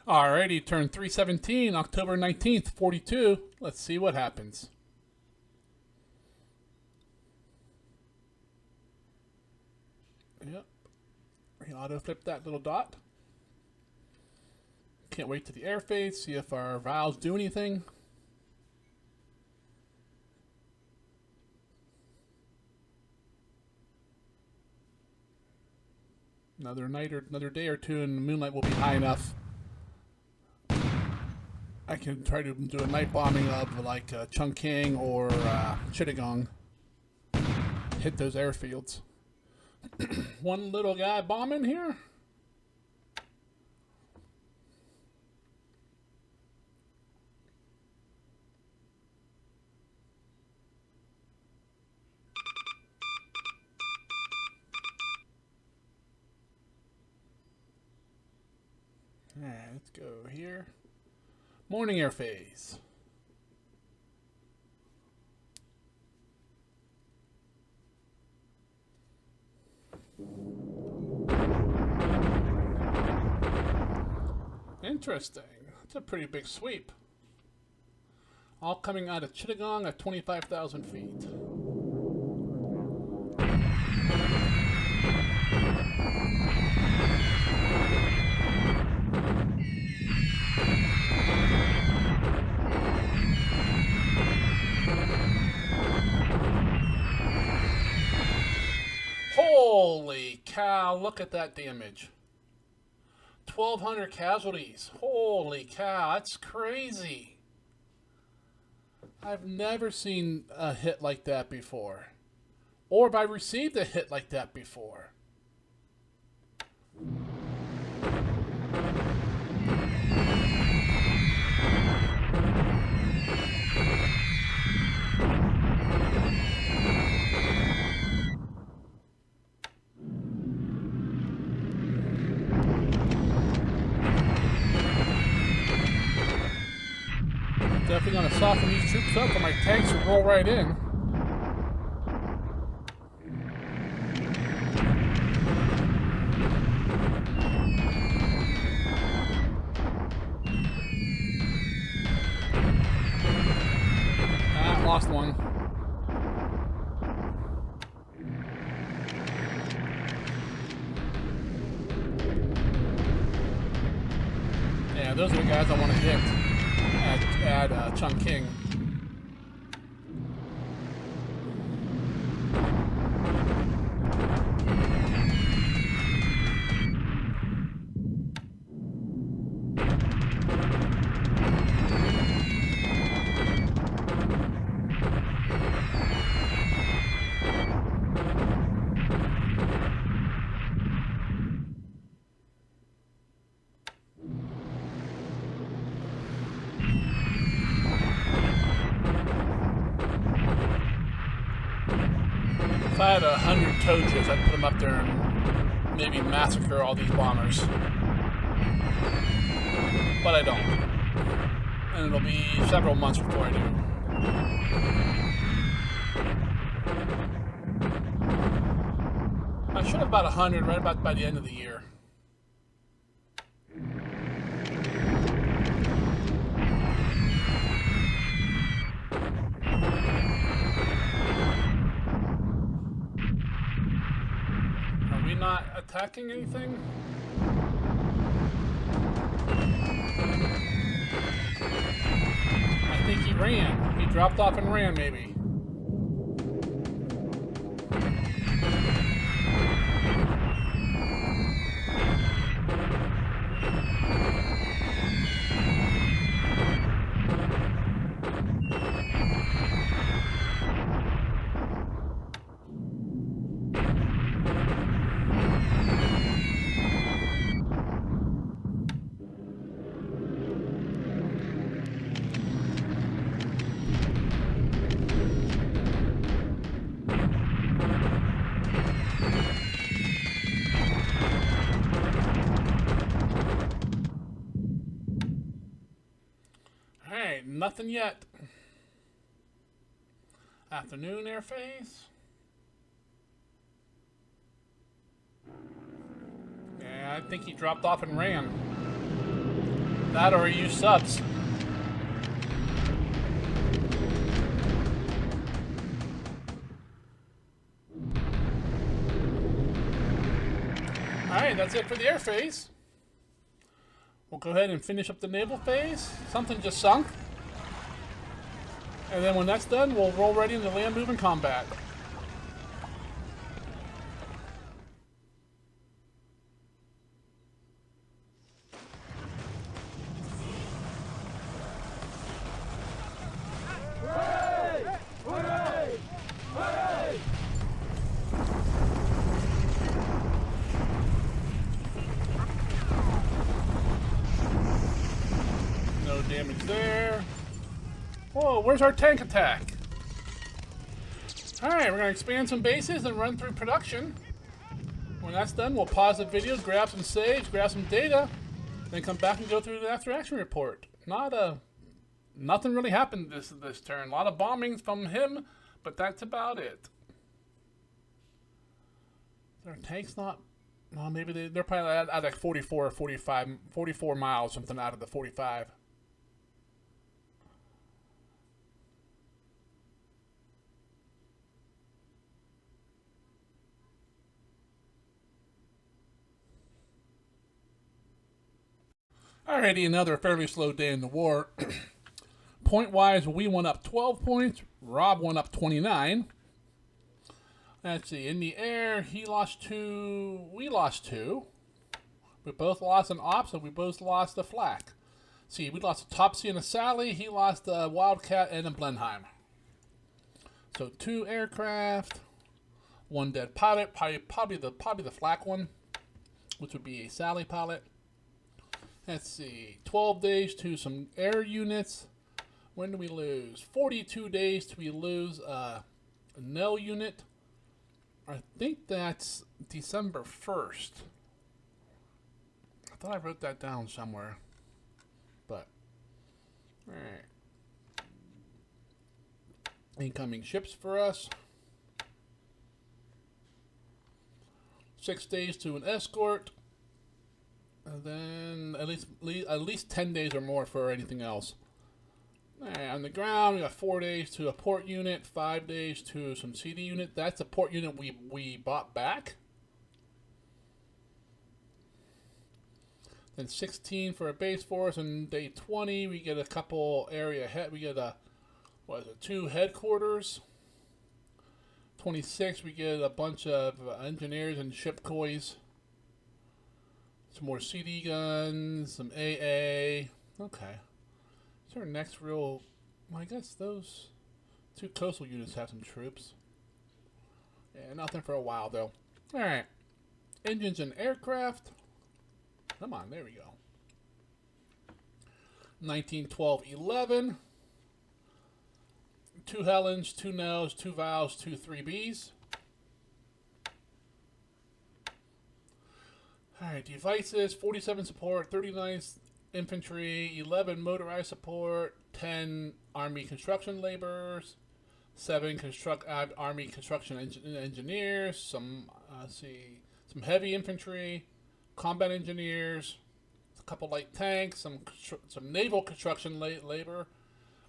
Alrighty, turn 317, October 19th, 42. Let's see what happens. Yep. Auto flip that little dot. Can't wait to the airface, see if our valves do anything. Another night or another day or two and the moonlight will be high enough. I can try to do a night bombing of like Chungking or Chittagong. Hit those airfields. One little guy bombing here. Alright, let's go here. Morning airface. Interesting. That's a pretty big sweep. All coming out of Chittagong at 25,000 feet. Holy cow, look at that damage. 1,200 casualties. Holy cow, that's crazy. I've never seen a hit like that before. Or have I received a hit like that before? Definitely going to soften these troops up or my tanks will roll right in. Ah, lost one. Yeah, those are the guys I want to hit. At Chungking. If I had 100 Tojas, I'd put them up there and maybe massacre all these bombers. But I don't. And it'll be several months before I do. I should have about 100 right about by the end of the year. Not attacking anything? I think he ran. He dropped off and ran, maybe. Nothing yet. Afternoon airface. Yeah, I think he dropped off and ran. That or use subs. Alright, that's it for the air phase. We'll go ahead and finish up the naval phase. Something just sunk. And then when that's done, we'll roll ready into land moving combat. No damage there. Whoa, where's our tank attack? Alright, we're going to expand some bases and run through production. When that's done, we'll pause the video, grab some saves, grab some data, then come back and go through the after action report. Nothing really happened this turn. A lot of bombings from him, but that's about it. Their tank's not... Well, maybe they're probably at like 44 or 45, 44 miles, something out of the 45. Alrighty, another fairly slow day in the war. Point-wise, we went up 12 points. Rob went up 29. Let's see, in the air, he lost 2. We lost 2. We both lost an ops, and we both lost a flak. See, we lost a Topsy and a Sally. He lost a Wildcat and a Blenheim. So 2 aircraft, 1 dead pilot, probably the flak one, which would be a Sally pilot. Let's see, 12 days to some air units. When do we lose? 42 days till we lose a Nell unit. I think that's December 1st. I thought I wrote that down somewhere. But, alright. Incoming ships for us. 6 days to an escort. And then at least 10 days or more for anything else. Right, on the ground, we got 4 days to a port unit, 5 days to some CD unit. That's a port unit we bought back. Then 16 for a base force, and day 20 we get a couple area head. We get a 2 headquarters. 26 we get a bunch of engineers and ship coys. Some more CD guns, some AA. Okay. Is our next real... Well, I guess those 2 coastal units have some troops. Yeah, nothing for a while, though. Alright. Engines and aircraft. Come on, there we go. 1912-11. 2 Helens, 2 Nells, 2 Vows, 2 3Bs. Alright, devices, 47 support, 39 infantry, 11 motorized support, 10 army construction laborers, 7 army construction engineers, some heavy infantry, combat engineers, a couple light tanks, some naval construction labor,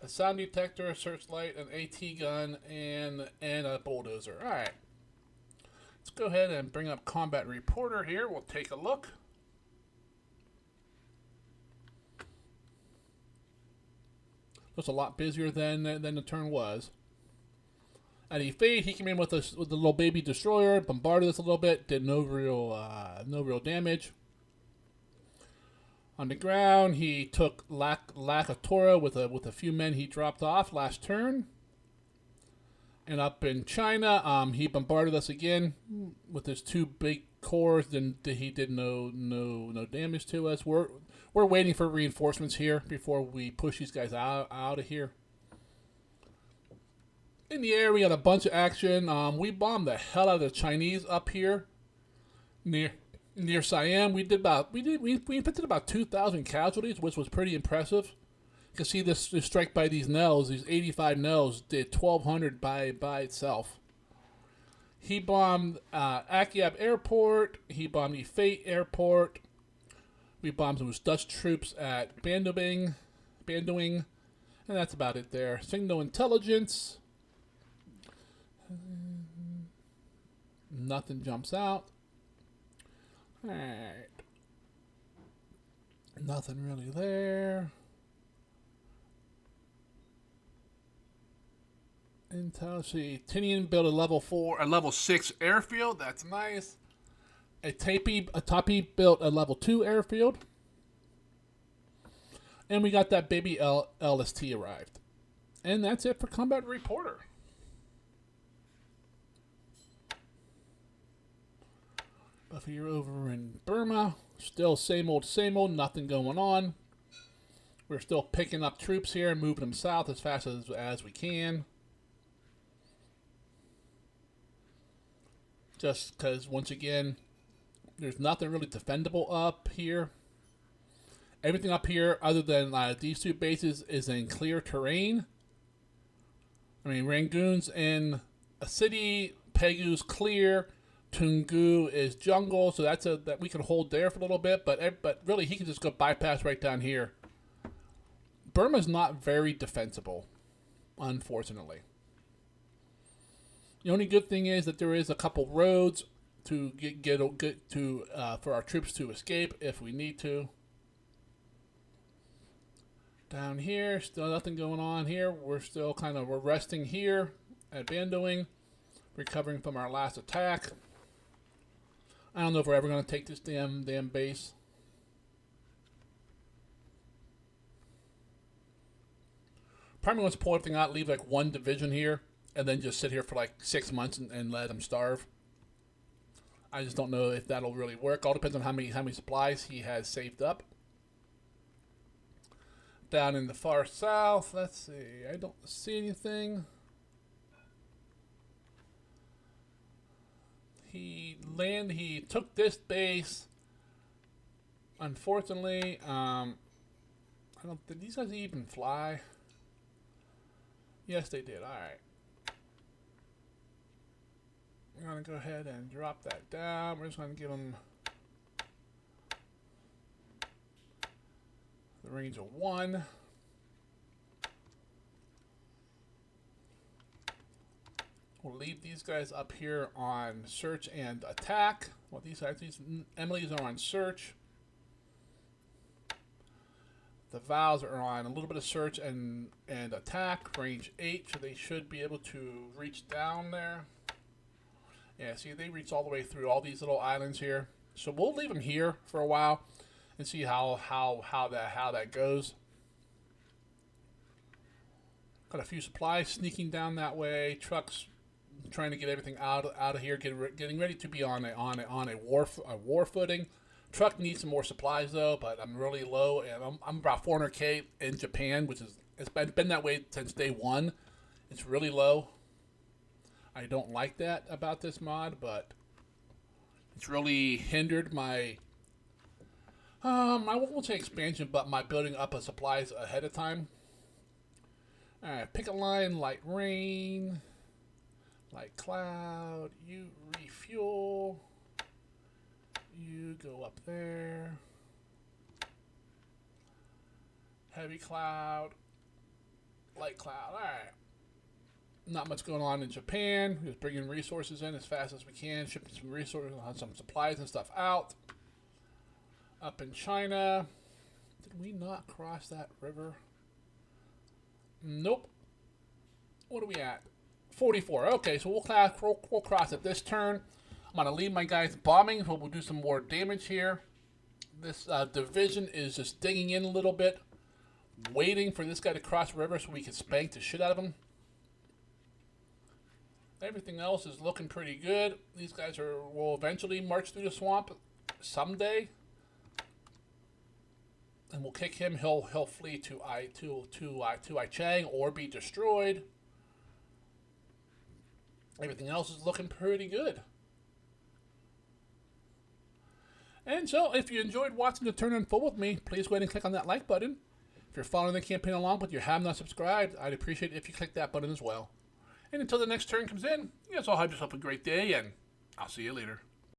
a sound detector, a searchlight, an AT gun, and a bulldozer. Alright. Let's go ahead and bring up Combat Reporter here. We'll take a look. Looks a lot busier than the turn was. At E-Fade, he came in with the little baby destroyer, bombarded us a little bit, did no real damage. On the ground, he took Lakatora with a few men he dropped off last turn. And up in China, he bombarded us again with his 2 big cores. Then he did no damage to us. We're waiting for reinforcements here before we push these guys out of here. In the air, we had a bunch of action. We bombed the hell out of the Chinese up here near Siam. We inflicted about 2,000 casualties, which was pretty impressive. You can see this strike by these Nells, these 85 Nells, did 1,200 by itself. He bombed Akiab Airport. He bombed Ifate Airport. We bombed some Dutch troops at Bandowing, and that's about it there. Signal intelligence. Nothing jumps out. Alright. Nothing really there. Intel, see, Tinian built a level 6 airfield. That's nice. A Tapi built a level 2 airfield. And we got that baby LST arrived. And that's it for Combat Reporter. But here over in Burma, still same old, nothing going on. We're still picking up troops here and moving them south as fast as we can. Just because, once again, there's nothing really defendable up here. Everything up here, other than these two bases, is in clear terrain. I mean, Rangoon's in a city, Pegu's clear, Tungu is jungle, so that we can hold there for a little bit. But really, he can just go bypass right down here. Burma's not very defensible, unfortunately. The only good thing is that there is a couple roads to for our troops to escape if we need to. Down here, still nothing going on here. We're still we're resting here at Bandowing, recovering from our last attack. I don't know if we're ever going to take this damn base. Probably wants to pull everything out, leave like one division here, and then just sit here for like 6 months and let them starve. I just don't know if that'll really work. All depends on how many supplies he has saved up. Down in the far south, let's see. I don't see anything. He took this base. Unfortunately, did these guys even fly? Yes, they did. All right. I'm going to go ahead and drop that down. We're just going to give them the range of 1. We'll leave these guys up here on search and attack. Well, these Emily's are on search. The Vows are on a little bit of search and attack, range 8, so they should be able to reach down there. Yeah, see, they reach all the way through all these little islands here. So we'll leave them here for a while and see how that goes. Got a few supplies sneaking down that way. Trucks trying to get everything out of here, getting ready to be on a war footing. Truck needs some more supplies though, but I'm really low, and I'm about 400k in Japan, which is it's been that way since day one. It's really low. I don't like that about this mod, but it's really hindered my I won't say expansion, but my building up of supplies ahead of time. Alright, pick a line, light rain, light cloud, you refuel, you go up there, heavy cloud, light cloud. Alright. Not much going on in Japan. Just bringing resources in as fast as we can, shipping some resources, some supplies and stuff out. Up in China, did we not cross that river? Nope. What are we at? 44. Okay, so we'll cross it this turn. I'm gonna leave my guys bombing, so we'll do some more damage here. This division is just digging in a little bit, waiting for this guy to cross the river so we can spank the shit out of him. Everything else is looking pretty good. These guys will eventually march through the swamp someday, and we'll kick him. He'll flee to Chang or be destroyed. Everything else is looking pretty good. And so, if you enjoyed watching the turn unfold with me, please go ahead and click on that like button. If you're following the campaign along but you have not subscribed, I'd appreciate it if you click that button as well. And until the next turn comes in, you guys all have yourself a great day, and I'll see you later.